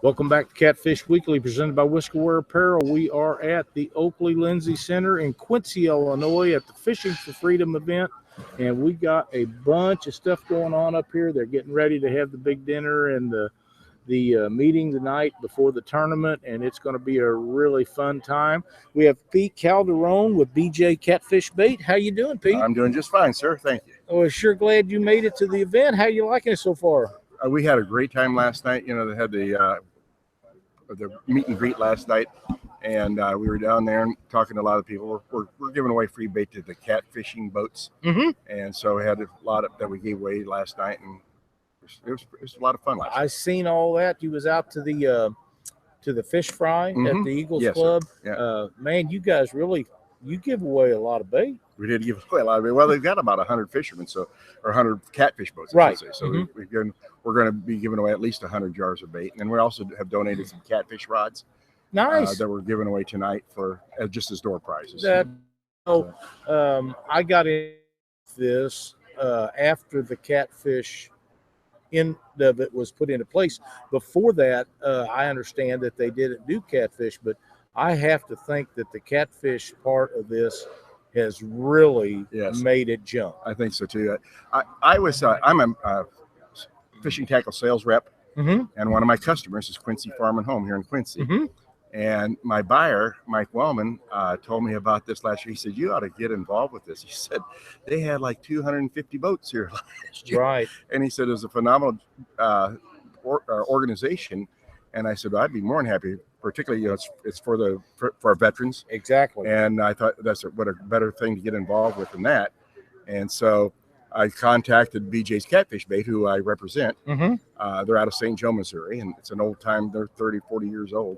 Welcome back to Catfish Weekly, presented by Whiskerware Apparel. We are at the Oakley Lindsay Center in Quincy, Illinois, at the Fishing for Freedom event, and we got a bunch of stuff going on up here. They're getting ready to have the big dinner and the meeting tonight before the tournament, and it's going to be a really fun time. We have Pete Calderon with BJ Catfish Bait. How you doing, Pete? I'm doing just fine, sir. Thank you. Oh, sure glad you made it to the event. How you liking it so far? We had a great time last night. You know, they had the meet and greet last night, and we were down there and talking to a lot of people. We're giving away free bait to the catfishing boats, and so we had a lot that we gave away last night, and it was a lot of fun last night. I seen all that. You was out to the fish fry at the Eagles Club. Yeah. Man, you guys you give away a lot of bait. We did give away a lot of bait. Well, they've got about 100 fishermen, or 100 catfish boats, right? So we're going to be giving away at least 100 jars of bait, and then we also have donated some catfish rods. Nice. That we're giving away tonight for just as door prizes. I got in this after the catfish end of it was put into place. Before that, I understand that they didn't do catfish, but I have to think that the catfish part of this has really made it jump. I think so too. I'm a fishing tackle sales rep, and one of my customers is Quincy Farm and Home here in Quincy. And my buyer, Mike Wellman, told me about this last year. He said, you ought to get involved with this. He said, they had like 250 boats here last year. Right. And he said, it was a phenomenal organization. And I said, well, I'd be more than happy, particularly, it's for our veterans. Exactly. And I thought what a better thing to get involved with than that. And so I contacted BJ's Catfish Bait, who I represent. They're out of St. Joe, Missouri, and it's an old time. They're 30, 40 years old.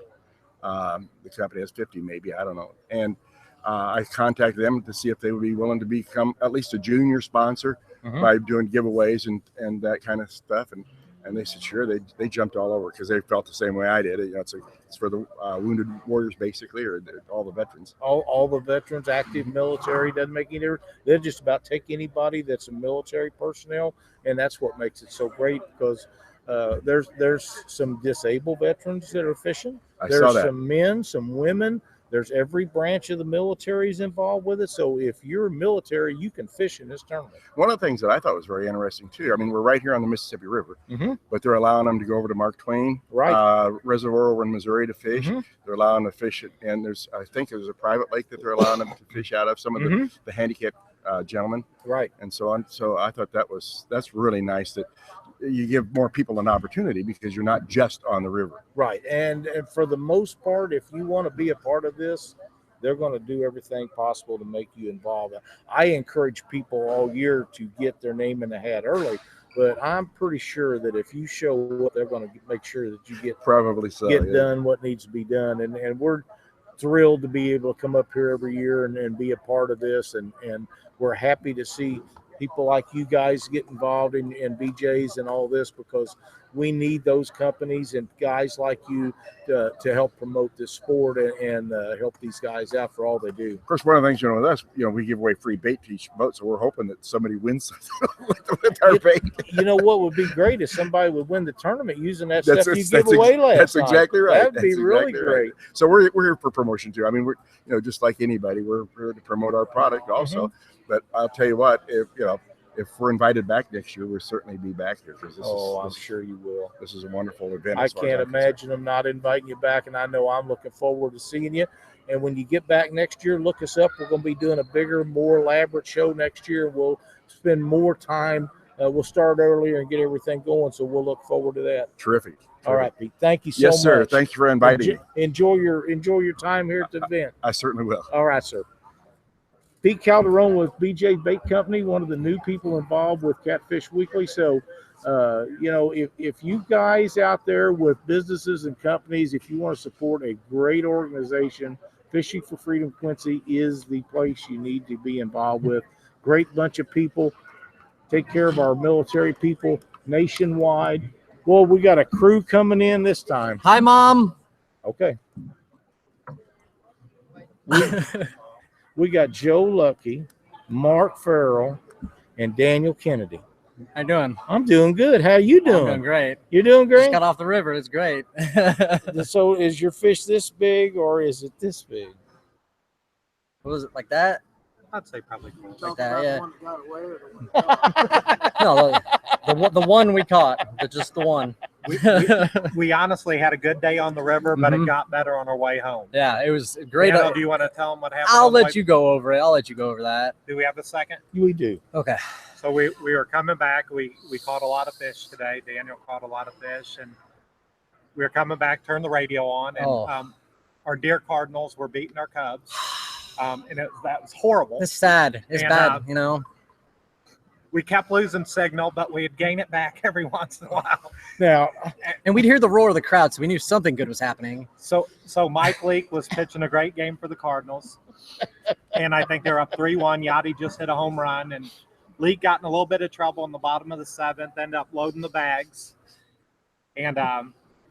The company has 50, maybe, I don't know. And I contacted them to see if they would be willing to become at least a junior sponsor by doing giveaways and that kind of stuff. And they said, sure. They jumped all over because they felt the same way I did. It's for the wounded warriors, basically, or all the veterans. All the veterans, active military, doesn't make any difference. They'll just about take anybody that's a military personnel, and that's what makes it so great, because there's some disabled veterans that are fishing. There's some men, some women. There's every branch of the military is involved with it. So if you're military, you can fish in this tournament. One of the things that I thought was very interesting too, I mean, we're right here on the Mississippi River, but they're allowing them to go over to Mark Twain Reservoir over in Missouri to fish. They're allowing them to fish it, and I think there's a private lake that they're allowing them to fish out of, some of the handicapped gentlemen. Right. And so on. So I thought that's really nice that you give more people an opportunity, because you're not just on the river. Right. And for the most part, if you want to be a part of this, they're going to do everything possible to make you involved. I encourage people all year to get their name in the hat early, but I'm pretty sure that if you show up, they're going to make sure that you get done what needs to be done. And we're thrilled to be able to come up here every year and be a part of this. And we're happy to see people like you guys get involved in BJ's and all this, because we need those companies and guys like you to help promote this sport and help these guys out for all they do. Of course, one of the things, with us, we give away free bait to each boat, so we're hoping that somebody wins with our bait. You know what would be great if somebody would win the tournament using that stuff you gave away last That's exactly right. That'd be really great. So we're here for promotion too. I mean, we're just like anybody, we're here to promote our product also. But I'll tell you what, if we're invited back next year, we'll certainly be back here, because I'm sure you will. This is a wonderful event. I can't imagine them not inviting you back, and I know I'm looking forward to seeing you. And when you get back next year, look us up. We're going to be doing a bigger, more elaborate show next year. We'll spend more time. We'll start earlier and get everything going, so we'll look forward to that. Terrific. All right, Pete. Thank you so much. Yes, sir. Thank you for inviting me. Enjoy your time here at the event. I certainly will. All right, sir. Pete Calderon with BJ Bait Company, one of the new people involved with Catfish Weekly. So, if you guys out there with businesses and companies, if you want to support a great organization, Fishing for Freedom Quincy is the place you need to be involved with. Great bunch of people. Take care of our military people nationwide. Well, we got a crew coming in this time. Hi, Mom. Okay. We got Joe Lucky, Mark Farrell, and Daniel Kennedy. How you doing? I'm doing good. How you I'm doing? doing great. You're doing Just great? got off the river. It's great. So is your fish this big or is it this big? What was it, like that? I'd say probably Like that, yeah. No, the one we caught, just the one. we honestly had a good day on the river, but Mhm. it got better on our way home. Yeah, it was great. Daniel, do you want to tell them what happened? I'll on the let way- you go over it. I'll let you go over that. Do we have a second? We do. Okay. So we were coming back. We caught a lot of fish today. Daniel caught a lot of fish, and we were coming back. Turned the radio on, and our deer cardinals were beating our cubs, and that was horrible. It's sad. It's And, bad, you know. We kept losing signal, but we'd gain it back every once in a while. Now, And we'd hear the roar of the crowd, so we knew something good was happening. So Mike Leake was pitching a great game for the Cardinals, and I think they're up 3-1. Yachty just hit a home run, and Leake got in a little bit of trouble in the bottom of the seventh, ended up loading the bags, and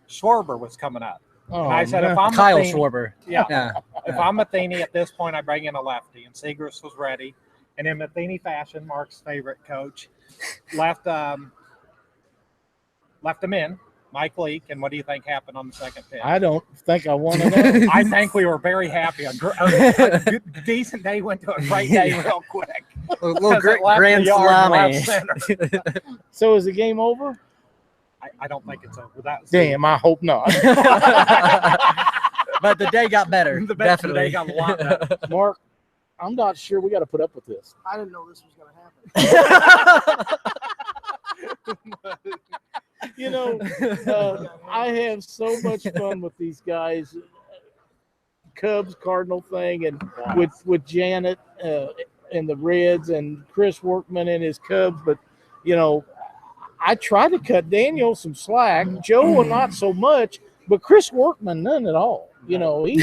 Schwarber was coming up. oh, And I said, no. if I'm Kyle Matheny, Schwarber. yeah, if I'm Matheny at this point, I bring in a lefty, and Segrist was ready. And in Matheny fashion, Mark's favorite coach, left him in, Mike Leake. And what do you think happened on the second pitch? I don't think I want to know. I think we were very happy. A decent day went to a great day real quick. A little Because it left grand the yard and left salami. center. So is the game over? I don't think it's over. That was Damn, I hope not. But the day got better. The best of the Definitely. day got a lot better. Mark, I'm not sure we got to put up with this. I didn't know this was going to happen. You know, I have so much fun with these guys. Cubs Cardinal thing, and with Janet and the Reds, and Chris Workman and his Cubs. But you know, I try to cut Daniel some slack. Joe, not so much, but Chris Workman, none at all. You know, he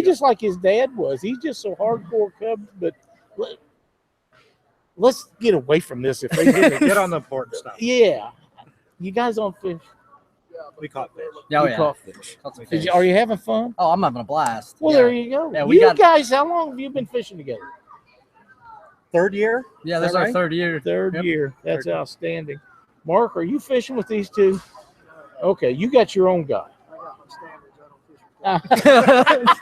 just like his dad was. He's just so hardcore Cubs. But let's get away from this. If they Get on the important stuff. yeah, you guys on fish? We caught fish. Oh, You yeah. caught fish. Caught some Did fish. you, are you having fun? Oh, I'm having a blast. Well, yeah. there you go. Yeah, we you got- guys, how long have you been fishing together? Third year? Yeah, Is this is that our right? third year. Third Yep. year. That's Third year. outstanding. Mark, are you fishing with these two? Okay, you got your own guy. I got my standards. I don't fish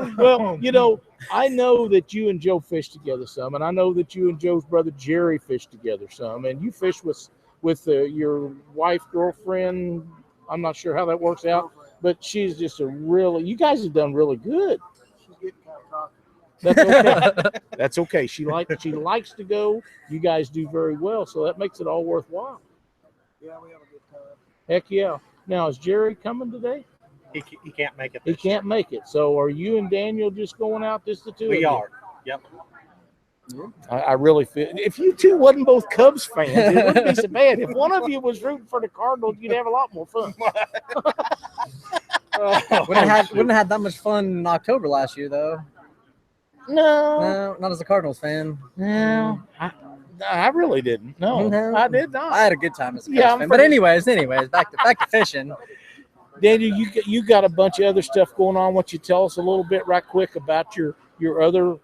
with Well, you know, I know that you and Joe fish together some, and I know that you and Joe's brother Jerry fish together some, and you fish with your wife, girlfriend. I'm not sure how that works out, but she's just you guys have done really good. She's getting kind of cocky. That's okay. That's okay. She likes to go. You guys do very well, so that makes it all worthwhile. Yeah, we have a good time. Heck yeah. Now, is Jerry coming today? He can't make it. He this year. can't make it. So are you and Daniel just going out, just the two of We you? are. Yep. I really feel if you two wasn't both Cubs fans, it wouldn't be so bad. If one of you was rooting for the Cardinals, you'd have a lot more fun. Wouldn't have had that much fun in October last year, though. No, No, not as a Cardinals fan. no, I really didn't. No, No. I did not. I had a good time as a Cubs Yeah, I'm fan. But pretty- anyways, back to fishing. Daniel, you got a bunch of other stuff going on. Why don't you tell us a little bit right quick about your other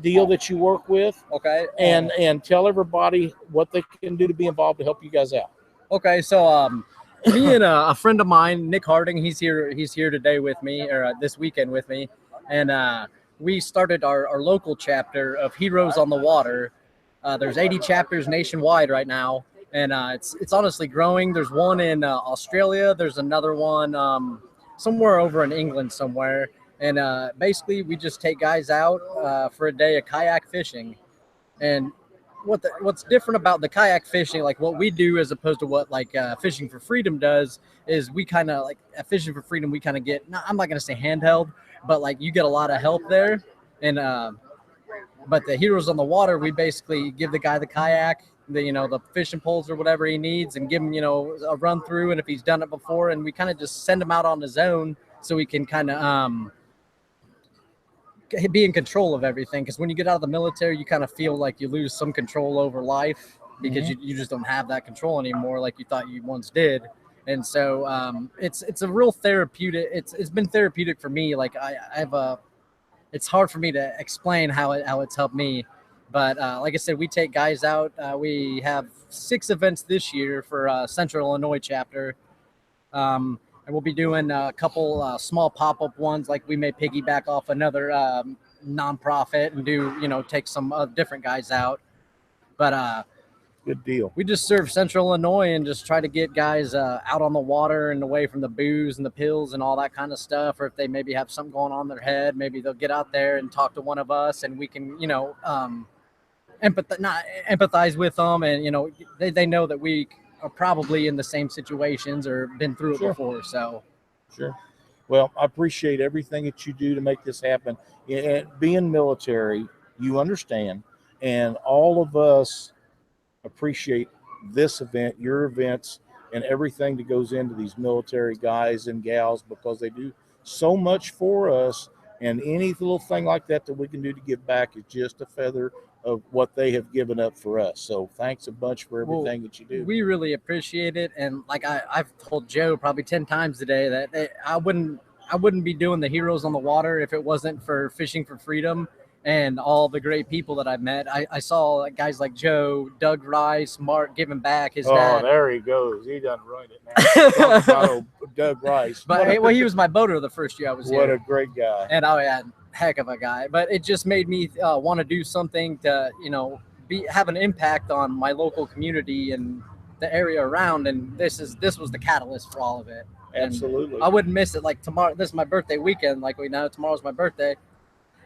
deal that you work with, Okay. and tell everybody what they can do to be involved to help you guys out. Okay, so me and a friend of mine, Nick Harding, he's here today with me, or this weekend with me, and we started our local chapter of Heroes on the Water. There's 80 chapters nationwide right now, and it's honestly growing. There's one in Australia. There's another one somewhere over in England somewhere, and basically we just take guys out for a day of kayak fishing, and what's different about the kayak fishing, like what we do as opposed to what like Fishing for Freedom does, is we kind of like at Fishing for Freedom, we kind of get, I'm not going to say handheld, but like you get a lot of help there. And but the Heroes on the Water, we basically give the guy the kayak, the fishing poles or whatever he needs, and give him, a run through. And if he's done it before, and we kind of just send him out on his own so he can kind of be in control of everything. Because when you get out of the military, you kind of feel like you lose some control over life because you just don't have that control anymore like you thought you once did. And so it's a real therapeutic. It's been therapeutic for me. Like I have a. It's hard for me to explain how it's helped me. But like I said, we take guys out. We have 6 events this year for Central Illinois chapter. And we'll be doing a couple small pop-up ones, like we may piggyback off another nonprofit and do, take some different guys out. But Good deal. we just serve Central Illinois and just try to get guys out on the water and away from the booze and the pills and all that kind of stuff. Or if they maybe have something going on in their head, maybe they'll get out there and talk to one of us, and we can, empathize with them, and they know that we are probably in the same situations or been through it before. So Sure. Well, I appreciate everything that you do to make this happen. And being military, you understand, and all of us appreciate this event, your events, and everything that goes into these military guys and gals, because they do so much for us, and any little thing like that we can do to give back is just a feather of what they have given up for us. So thanks a bunch for everything that you do. we really appreciate it. And like I've told Joe probably 10 times today that I wouldn't be doing the Heroes on the Water if it wasn't for Fishing for Freedom and all the great people that I've met. I saw guys like Joe, Doug Rice, Mark giving back. His dad. There he goes. He done right it now. Talk about old Doug Rice. But he was my boater the first year I was here. What a great guy. And heck of a guy. But it just made me want to do something to, have an impact on my local community and the area around. And this was the catalyst for all of it. Absolutely. And I wouldn't miss it. Like tomorrow, this is my birthday weekend. Like we know, tomorrow's my birthday.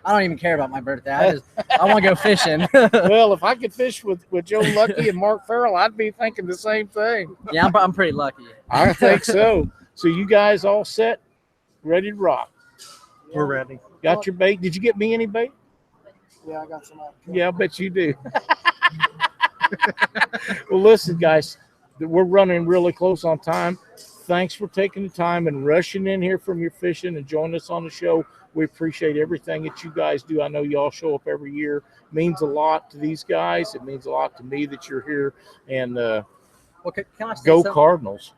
I don't even care about my birthday. I want to go fishing. Well, if I could fish with Joe Lucky and Mark Farrell, I'd be thinking the same thing. Yeah, I'm pretty lucky. I think so. So you guys all set, ready to rock? We're ready. Got your bait? Did you get me any bait? Yeah, I got some. Yeah, I bet you do. Well, listen, guys, we're running really close on time. Thanks for taking the time and rushing in here from your fishing and joining us on the show. We appreciate everything that you guys do. I know y'all show up every year. It means a lot to these guys. It means a lot to me that you're here. And Well, can I say go something? Cardinals.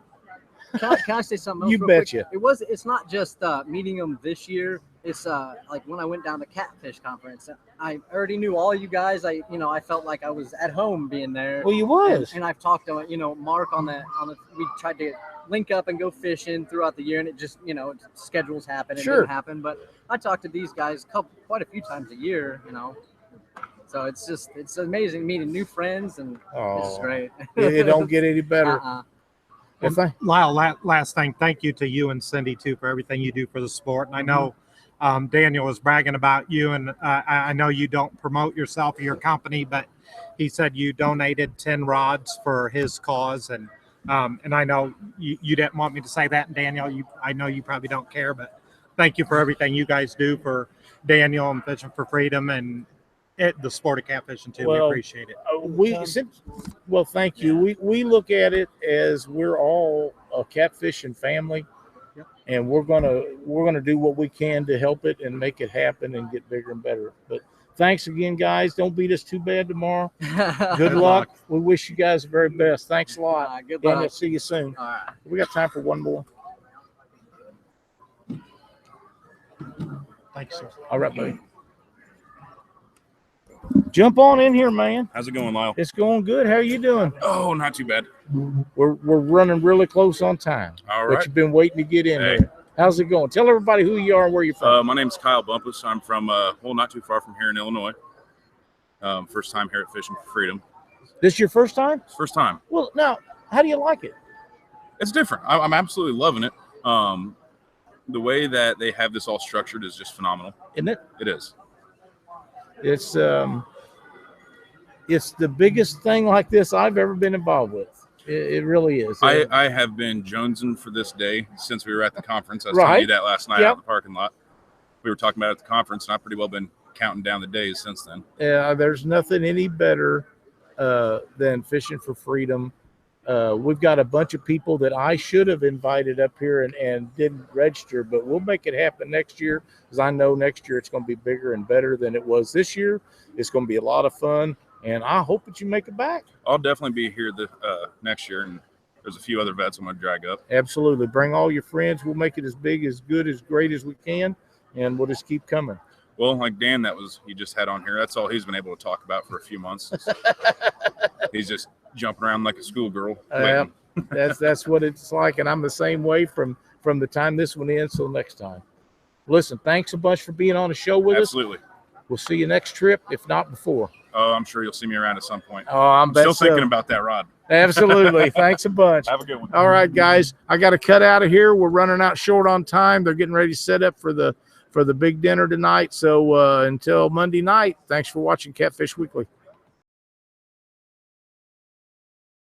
Can I say something else? You real betcha. quick? It's not just meeting them this year. It's like when I went down to Catfish conference, I already knew all you guys. I felt like I was at home being there. Well, you was. And I've talked to Mark on the we tried to link up and go fishing throughout the year, and it just schedules happen. It didn't happen, but I talked to these guys quite a few times a year. So it's amazing meeting new friends, and it's just great. It don't get any better. Lyle, last thing, thank you to you and Cindy too for everything you do for the sport. And I know Daniel was bragging about you, and I know you don't promote yourself or your company, but he said you donated 10 rods for his cause, and I know you didn't want me to say that, and Daniel, I know you probably don't care, but thank you for everything you guys do for Daniel and Fishing for Freedom and the sport of catfishing too. Well, we appreciate it. Well, thank you. We look at it as we're all a catfishing family, and we're gonna do what we can to help it and make it happen and get bigger and better. But thanks again, guys. Don't beat us too bad tomorrow. Good luck. We wish you guys the very best. Thanks a lot. Good luck. And I'll see you soon. All right. We got time for one more. Thanks, sir. All right, buddy. Jump on in here, man. How's it going, Lyle? It's going good. How are you doing? Oh, not too bad. We're running really close on time. All But right. you've been waiting to get in Hey. here. How's it going? Tell everybody who you are and where you're from. My name's Kyle Bumpus. I'm from, not too far from here in Illinois. First time here at Fishing for Freedom. This your first time? First time. Well, now, how do you like it? It's different. I'm absolutely loving it. The way that they have this all structured is just phenomenal. Isn't it? It is. It's the biggest thing like this I've ever been involved with. It really is. I have been jonesing for this day since we were at the conference. I was Right. telling you that last night Yep. out in the parking lot. We were talking about it at the conference, and I've pretty well been counting down the days since then. There's nothing any better than Fishing for Freedom. We've got a bunch of people that I should have invited up here and didn't register, but we'll make it happen next year, because I know next year it's going to be bigger and better than it was this year. It's going to be a lot of fun, and I hope that you make it back. I'll definitely be here the next year, and there's a few other vets I'm going to drag up. Absolutely. Bring all your friends. We'll make it as big, as good, as great as we can, and we'll just keep coming. Well, like Dan, he just had on here. That's all he's been able to talk about for a few months. He's just jumping around like a schoolgirl. That's what it's like, and I'm the same way from the time this one ends till next time. Listen, thanks a bunch for being on the show with us. Absolutely. We'll see you next trip, if not before. Oh, I'm sure you'll see me around at some point. Oh, I'm still thinking about that rod. Absolutely. Thanks a bunch. Have a good one. All right, guys. I got to cut out of here. We're running out short on time. They're getting ready to set up for the big dinner tonight. So until Monday night, thanks for watching Catfish Weekly.